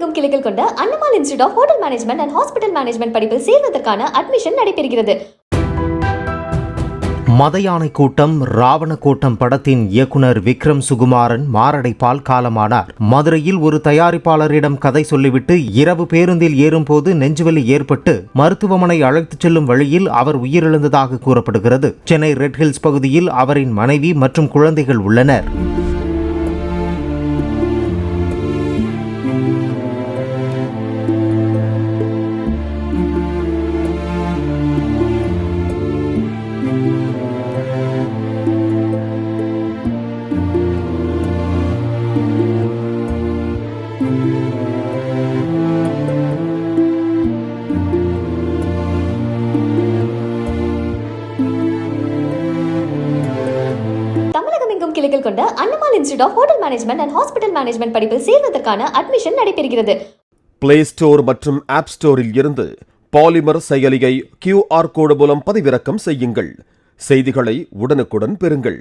தமிழகமெங்கும் கிளைகள் கொண்ட Annamal institute of hotel management and hospital management படிப்பில் சேர்வதற்கான அட்மிஷன் நடைபெறுகிறது. மதயானை கூட்டம் ராவண கூட்டம் படத்தின் இயக்குனர் விக்ரம் சுகுமாரன் மாரடைப்பால் காலமானார். மதுரையில் ஒரு தயாரிப்பாளரிடம் கதை சொல்லிவிட்டு இரவு பேருந்தில் ஏறும்போது நெஞ்சுவலி ஏற்பட்டு மருத்துவமனை அழைத்துச் செல்லும் வழியில் அவர் உயிரிழந்ததாக கூறப்படுகிறது. சென்னை ரெட் ஹில்ஸ் பகுதியில் அவரின் மனைவி மற்றும் குழந்தைகள் உள்ளனர். தமிழகமெங்கும் கிளைகள் கொண்ட Annamal institute of hotel management and hospital management படிப்பில் சேர்வதற்கான அட்மிஷன் நடைபெறுகிறது. பிளே ஸ்டோர் மற்றும் ஆப் ஸ்டோரில் இருந்து பாலிமர் செயலியை QR கோடு மூலம் பதிவிறக்கம் செய்யுங்கள். செய்திகளை உடனுக்குடன் பெறுங்கள்.